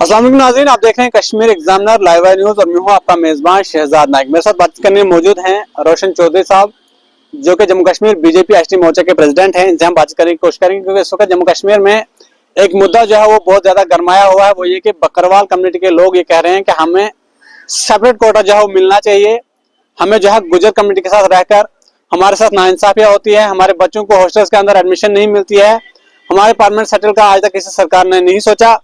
अस्सलाम वालेकुम नाज़रीन, आप देख रहे हैं कश्मीर एग्जामिनर लाइव न्यूज और मैं हूं आपका मेजबान शहजाद नाइक। मेरे साथ बात करने में मौजूद हैं रोशन चौधरी साहब, जो कि जम्मू कश्मीर बीजेपी एसटी मोर्चा के प्रेसिडेंट हैं। इनसे हम बात करने की कोशिश करेंगे क्योंकि इस वक्त जम्मू कश्मीर में एक मुद्दा जो है वो बहुत ज्यादा गरमाया हुआ है। वो ये कि बकरवाल कम्युनिटी के लोग ये कह रहे हैं कि हमें सेपरेट कोटा जो है वो मिलना चाहिए। हमें जो है गुजर कम्युनिटी के साथ रहकर हमारे साथ नाइंसाफियां होती है, हमारे बच्चों को हॉस्टल्स के अंदर एडमिशन नहीं मिलती है, हमारे परमानेंट सेटल का आज तक किसी सरकार ने नहीं सोचा।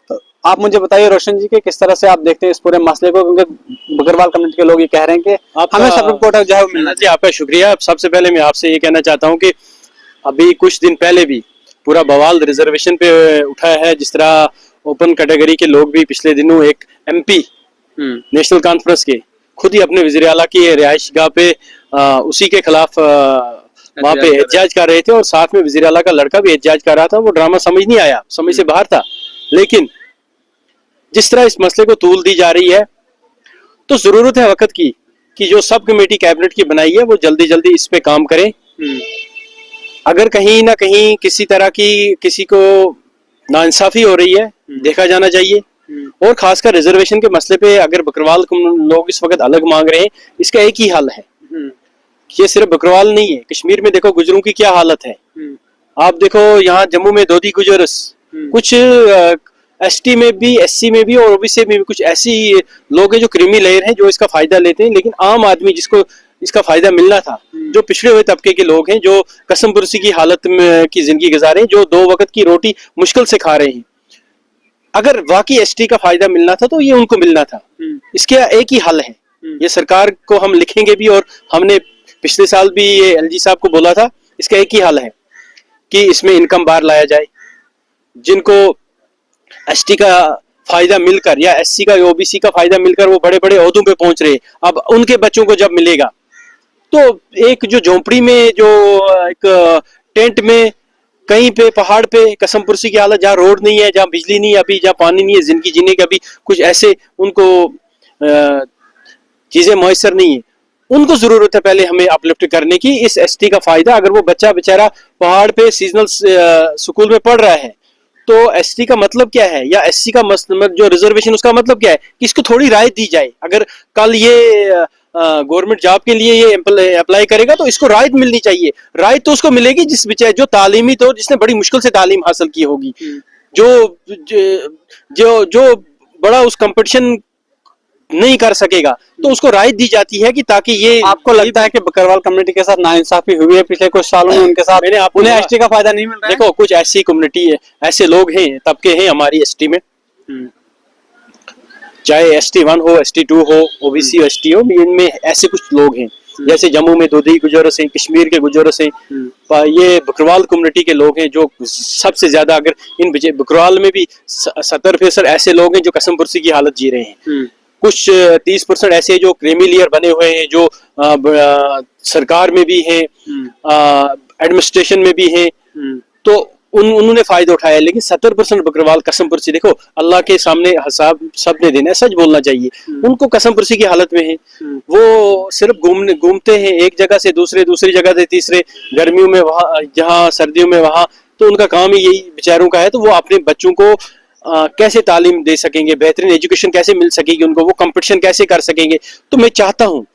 तो आप मुझे बताइए रोशन जी कि किस तरह से आप देखते हैं इस पूरे मसले को, क्योंकि बकरवाल कम्युनिटी के लोग ये कह रहे हैं कि हमें सेपरेट कोटा जो है वो मिलना जी आपका शुक्रिया। सबसे पहले मैं आपसे ये कहना चाहता हूँ कि अभी कुछ दिन पहले भी पूरा बवाल रिजर्वेशन पे उठा है। जिस तरह ओपन कैटेगरी के लोग भी पिछले दिनों एक एमपी नेशनल कॉन्फ्रेंस के खुद ही अपने वज़ीर आला की रिहाइश गाह पे उसी के खिलाफ वहाँ पे एहतजाज कर रहे थे और साथ में वज़ीर आला का लड़का भी एहतजाज कर रहा था। वो ड्रामा समझ नहीं आया, समझ से बाहर था। लेकिन जिस तरह इस मसले को तूल दी जा रही है तो जरूरत है वक्त की कि जो सब कमेटी कैबिनेट की बनाई है वो जल्दी जल्दी इस पे काम करें। अगर कहीं ना कहीं किसी तरह की किसी को नाइंसाफी हो रही है देखा जाना चाहिए। और खासकर रिजर्वेशन के मसले पे अगर बकरवाल लोग इस वक्त अलग मांग रहे हैं, इसका एक ही हल है। ये सिर्फ बकरवाल नहीं है, कश्मीर में देखो गुजरों की क्या हालत है। आप देखो यहाँ जम्मू में दोधी गुजरस, कुछ एसटी में भी, एससी में भी और ओबीसी में भी कुछ ऐसी लोग हैं जो क्रीमी लेयर हैं जो इसका फायदा लेते हैं। लेकिन आम आदमी जिसको इसका फायदा मिलना था, जो पिछड़े हुए तबके के लोग हैं, जो कसम पुरसी की हालत में की जिंदगी गुजारे, जो 2 वक्त की रोटी मुश्किल से खा रहे हैं, अगर वाकई एसटी का फायदा मिलना था तो ये उनको मिलना था। इसके एक ही हल है। ये सरकार को हम लिखेंगे भी और हमने पिछले साल भी ये एलजी साहब को बोला था। इसका एक ही हल है कि इसमें इनकम बार लाया जाए। जिनको एसटी का फायदा मिलकर या एससी का ओबीसी का फायदा मिलकर वो बड़े बड़े ओहदों पे पहुंच रहे, अब उनके बच्चों को जब मिलेगा तो एक जो झोंपड़ी में, जो एक टेंट में कहीं पे पहाड़ पे कसमपुरसी की हालत, जहाँ रोड नहीं है, जहाँ बिजली नहीं है, अभी जहाँ पानी नहीं है, जिंदगी जीने के अभी कुछ ऐसे उनको चीजें मयसर नहीं है, उनको जरूरत है पहले हमें अपलिफ्ट करने की। इस एसटी का फायदा, अगर वो बच्चा बेचारा पहाड़ पे सीजनल स्कूल में पढ़ रहा है तो एसटी का मतलब क्या है, या एससी का जो रिजर्वेशन उसका मतलब क्या है कि इसको थोड़ी राहत दी जाए। अगर कल ये गवर्नमेंट जॉब के लिए ये अप्लाई करेगा तो इसको राहत मिलनी चाहिए। राहत तो उसको मिलेगी जिस बेचारे जो तालीमी, तो जिसने बड़ी मुश्किल से तालीम हासिल की होगी, जो जो जो बड़ा उस कंपटीशन नहीं कर सकेगा, तो उसको राहत दी जाती है कि ताकि ये। आपको लगता है कि बकरवाल कम्युनिटी के साथ नाइंसाफी हुई है पिछले कुछ सालों में उनके साथ, उन्हें एसटी का फायदा नहीं मिल रहा है? देखो कुछ ऐसी कम्युनिटी है, ऐसे लोग हैं, तबके हैं हमारी एसटी में, चाहे ST1 हो, ST2 हो, ओबीसी हो, ST हो, इनमें ऐसे कुछ लोग हैं। जैसे जम्मू में दोधी गुजरस हैं, कश्मीर के गुजरस हैं, ये बकरवाल कम्युनिटी के लोग हैं जो सबसे ज्यादा, अगर इन बकरवाल में भी 70% ऐसे लोग हैं जो कसम पुरसी की हालत जी रहे हैं। कुछ 30% ऐसे जो क्रीमी लेयर बने हुए हैं, जो सरकार में भी हैं, एडमिनिस्ट्रेशन में भी हैं, तो उन्होंने फायदा उठाया। लेकिन 70% बकरवाल कसम पुरसी, देखो अल्लाह के सामने हिसाब सब ने देना है, सच बोलना चाहिए। उनको कसम पुरसी की हालत में है, वो सिर्फ घूमते हैं एक जगह से दूसरी जगह से तीसरे, गर्मियों में वहाँ, जहाँ सर्दियों में वहाँ, तो उनका काम ही यही बेचारों का है। तो वो अपने बच्चों को कैसे तालीम दे सकेंगे, बेहतरीन एजुकेशन कैसे मिल सकेगी उनको, वो कंपटीशन कैसे कर सकेंगे। तो मैं चाहता हूँ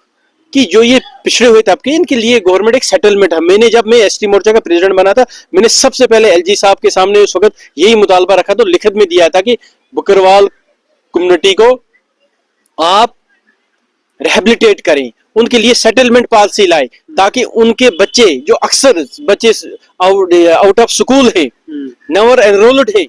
कि जो ये पिछड़े हुए तबके, इनके लिए गवर्नमेंट एक सेटलमेंट है। जब मैं एसटी मोर्चा का प्रेसिडेंट बना था, मैंने सबसे पहले एलजी साहब के सामने उस वक्त यही मुतालबा रखा, तो लिखित में दिया था कि बकरवाल कम्युनिटी को आप रिहेबिलिटेट करें, उनके लिए सेटलमेंट पॉलिसी लाए, ताकि उनके बच्चे, जो अक्सर बच्चे आउट ऑफ स्कूल है, नेवर एनरोल्ड है,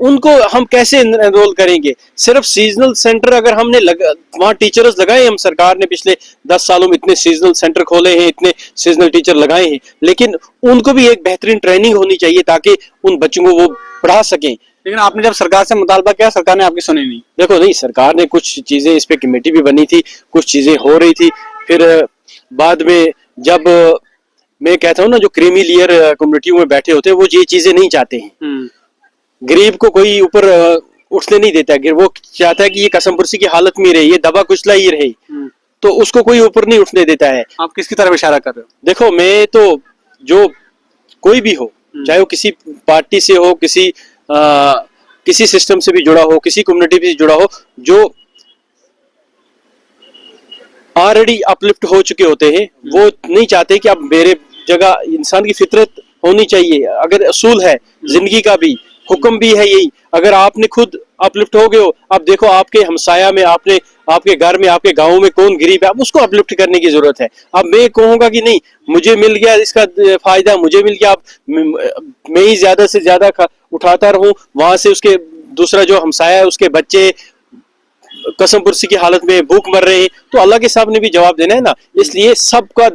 उनको हम कैसे एनरोल करेंगे। सिर्फ सीजनल सेंटर अगर हमने वहाँ टीचर्स लगाए, हम सरकार ने पिछले 10 सालों में इतने सीजनल सेंटर खोले हैं, इतने सीजनल टीचर लगाए हैं, लेकिन उनको भी एक बेहतरीन ट्रेनिंग होनी चाहिए ताकि उन बच्चों को वो पढ़ा सकें। लेकिन आपने जब सरकार से मुतालबा किया, सरकार ने आपकी सुनी नहीं? देखो नहीं, सरकार ने कुछ चीजें, इस पे कमेटी भी बनी थी, कुछ चीजें हो रही थी, फिर बाद में जब मैं कहता हूँ ना, जो क्रीमी लेयर कम्युनिटियों में बैठे होते हैं वो ये चीजें नहीं चाहते हैं। गरीब को कोई ऊपर उठने नहीं देता है, वो चाहता है कि ये कसम पुरसी की हालत में रहे, ये दबा कुचला ही रहे, तो उसको कोई ऊपर नहीं उठने देता है। आप किसकी तरफ इशारा कर रहे हो? देखो मैं तो, जो कोई भी हो, चाहे वो किसी पार्टी से हो, किसी सिस्टम से भी जुड़ा हो, किसी कम्युनिटी से जुड़ा हो, जो ऑलरेडी अपलिफ्ट हो चुके होते हैं, वो नहीं चाहते कि अब मेरे जगह। इंसान की फितरत होनी चाहिए, अगर असूल है जिंदगी का भी, हुक्म भी है यही। अगर आपने खुद अपलिफ्ट हो गए हो, अब देखो आपके हमसाया में, आपने आपके घर में, आपके गांव में कौन गरीब है, अब उसको अपलिफ्ट करने की जरूरत है। अब मैं कहूंगा कि नहीं, मुझे मिल गया इसका फायदा, मुझे मिल गया, अब मैं ही ज्यादा से ज्यादा उठाता रहूं, वहां से उसके दूसरा जो हमसाया है उसके बच्चे कसम पुरसी की हालत में भूख मर रहे हैं, तो अल्लाह के सामने भी जवाब देना है ना। इसलिए सबका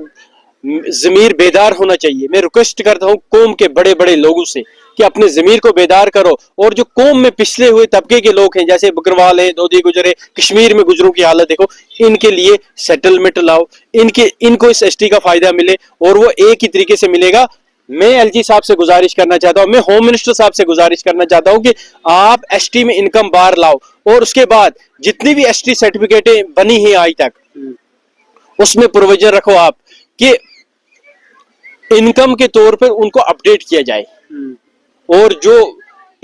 जमीर बेदार होना चाहिए। मैं रिक्वेस्ट करता हूँ कौम के बड़े बड़े लोगों से कि अपने जमीर को बेदार करो, और जो कौम में पिछले हुए तबके के लोग हैं, जैसे बकरवाल है, दोधी गुजर है, कश्मीर में गुजरों की हालत देखो, इनके लिए सेटलमेंट लाओ, इनको इस एसटी का फायदा मिले, और वो एक ही तरीके से मिलेगा। मैं एलजी साहब से गुजारिश करना चाहता हूं, मैं होम मिनिस्टर साहब से गुजारिश करना चाहता हूं कि आप एसटी में इनकम बार लाओ, और उसके बाद जितनी भी एसटी सर्टिफिकेटें बनी हैं आज तक, उसमें प्रोविजन रखो आप कि इनकम के तौर पर उनको अपडेट किया जाए, और जो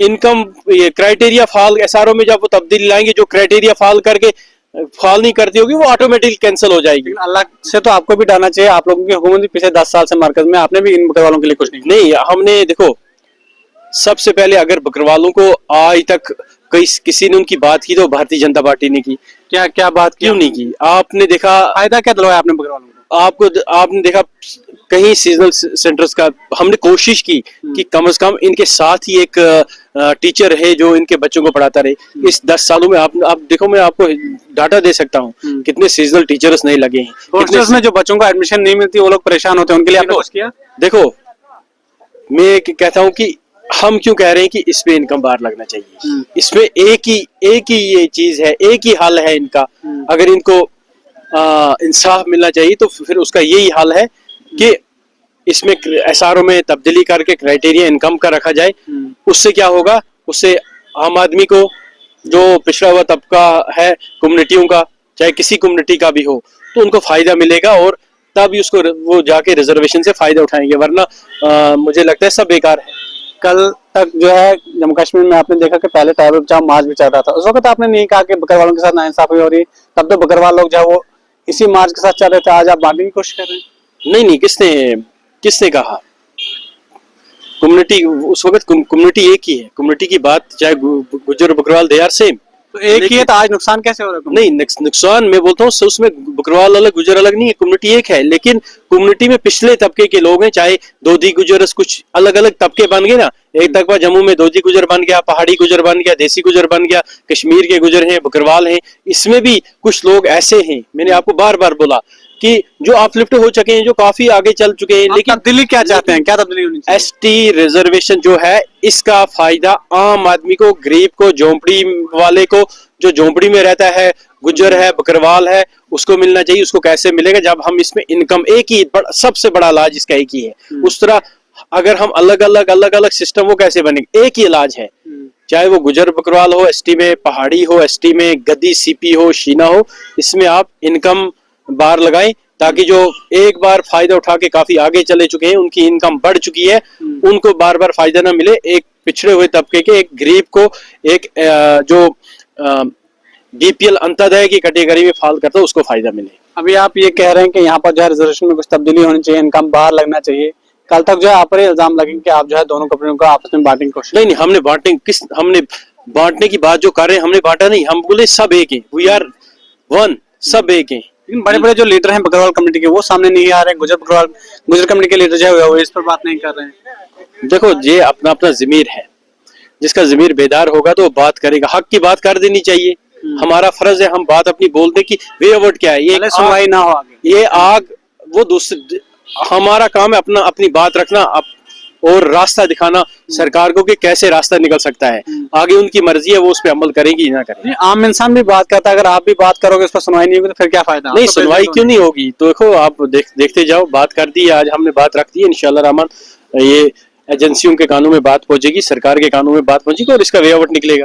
इनकम क्राइटेरिया फाल एसआरओ में जब वो तब्दीली लाएंगे, जो क्राइटेरिया फाल करके फाल नहीं करती होगी, वो ऑटोमेटिकली कैंसिल हो जाएगी। अल्लाह से तो आपको भी डालना चाहिए, आप लोगों की हुकूमत भी पिछले 10 साल से मरकज में, आपने भी इन बकरवालों के लिए कुछ नहीं। हमने देखो, सबसे पहले अगर बकरवालों को आज तक किसी ने उनकी बात की तो भारतीय जनता पार्टी ने की। क्या बात क्यों नहीं की? आपने देखा फायदा क्या दिलवाया आपने बकरवालों को? आपने देखा कहीं सीजनल सेंटर्स का हमने कोशिश की कि कम से कम इनके साथ ही एक टीचर है जो इनके बच्चों को पढ़ाता रहे। इस 10 सालों में आप देखो, मैं आपको डाटा दे सकता हूँ कितने सीजनल टीचर्स नहीं लगे हैं, कितने में जो बच्चों को एडमिशन नहीं मिलती वो लोग परेशान होते हैं, उनके लिए आपने कुछ किया? देखो, मैं कहता हूँ कि हम क्यों कह रहे हैं कि इसमें इनकम बार लगना चाहिए। इसमें एक ही ये चीज है, एक ही हल है इनका। अगर इनको इंसाफ मिलना चाहिए तो फिर उसका यही हल है कि इसमें एसआरओ में तब्दीली करके क्राइटेरिया इनकम का रखा जाए। उससे क्या होगा, उससे आम आदमी को, जो पिछड़ा हुआ तबका है कम्युनिटियों का, चाहे किसी कम्युनिटी का भी हो, तो उनको फायदा मिलेगा, और तभी उसको वो जाके रिजर्वेशन से फायदा उठाएंगे, वरना मुझे लगता है सब बेकार है। कल तक जो है जम्मू कश्मीर में आपने देखा कि पहले ट्राइबल बचाओ मार्च भी चल रहा था, उस वक्त आपने नहीं कहा कि बकरवालों के साथ नाइंसाफी हो रही, तब तो बकरवाल लोग जो है वो इसी मार्च के साथ चल रहे थे, आज आप बांटने की कोशिश कर रहे हैं। नहीं, किसने कहा? कम्युनिटी उस वक्त कम्युनिटी एक ही है। कम्युनिटी की बात चाहे गुजर बकरवाल दे आर सेम, तो एक ही है, तो आज नुकसान कैसे हो रहा है? नहीं, नुकसान मैं बोलता हूँ उसमें बकरवाल अलग गुजर अलग नहीं है, कम्युनिटी एक है। लेकिन कम्युनिटी में पिछले तबके के लोग हैं, चाहे दोधी गुजर, कुछ अलग अलग तबके बन गए ना। एक तबका जम्मू में दोधी गुजर बन गया, पहाड़ी गुजर बन गया, देसी गुजर बन गया, कश्मीर के गुजर हैं, बकरवाल हैं। इसमें भी कुछ लोग ऐसे हैं, मैंने आपको बार बार बोला कि जो अपलिफ्ट हो चुके हैं, जो काफी आगे चल चुके हैं। लेकिन तब्दीली क्या चाहते हैं, क्या तब्दीली होनी चाहिए? एसटी रिजर्वेशन जो है, इसका फायदा आम आदमी को, गरीब को, झोंपड़ी वाले को, जो झोंपड़ी में रहता है, गुजर है, बकरवाल है, उसको मिलना चाहिए। उसको कैसे मिलेगा? जब हम इसमें इनकम, एक ही सबसे बड़ा इलाज इसका एक ही है। उस तरह अगर हम अलग अलग सिस्टम, वो कैसे बनेगा? एक ही इलाज है, चाहे वो गुजर बकरवाल हो, एसटी में पहाड़ी हो, एसटी में गद्दी सीपी हो, शीना हो, इसमें आप इनकम बार लगाएं, ताकि जो एक बार फायदा उठा के काफी आगे चले चुके हैं, उनकी इनकम बढ़ चुकी है, उनको बार बार फायदा ना मिले। एक पिछड़े हुए तबके के, एक गरीब को, एक जो बीपीएल अंत्योदय की कैटेगरी में फाल करता है, उसको फायदा मिले। अभी आप ये कह रहे हैं कि यहाँ पर जो है रिजर्वेशन में कुछ तब्दीली होनी चाहिए, इनकम बाहर लगना चाहिए। कल तक जो है आप पर इल्जाम लगेंगे कि आप जो है दोनों कंपनियों को आपस में बांटने की कोशिश। नहीं, हमने बांटने की बात जो कर रहे हैं, हमने बांटा नहीं। हम बोले सब एक है, वी आर वन, सब एक है। बड़े बड़े जो लीडर हैं बकरवाल कमेटी के, वो सामने नहीं आ रहे। गुजर कमेटी के लीडर जो है वो इस पर बात नहीं कर रहे हैं। देखो, ये अपना अपना जमीर है, जिसका जमीर बेदार होगा तो बात करेगा। हक की बात कर देनी चाहिए, हमारा फर्ज है हम बात अपनी बोलने की। वे अवॉइड क्या है, ये सुनवाई ना हो आगे, ये आग वो दूसरे, हमारा काम है अपनी बात रखना और रास्ता दिखाना सरकार को कि कैसे रास्ता निकल सकता है। आगे उनकी मर्जी है, वो उस पर अमल करेगी या ना करेगी। आम इंसान भी बात करता है, अगर आप भी बात करोगे, उस पर सुनवाई नहीं होगी तो फिर क्या फायदा? नहीं, सुनवाई क्यों नहीं होगी? तो देखो, आप देखते जाओ, बात कर दी, आज हमने बात रख दी, इंशाल्लाह रहमान ये एजेंसियों के कानून में बात पहुंचेगी, सरकार के कानून में बात पहुंचेगी, और इसका वे आउट निकलेगा।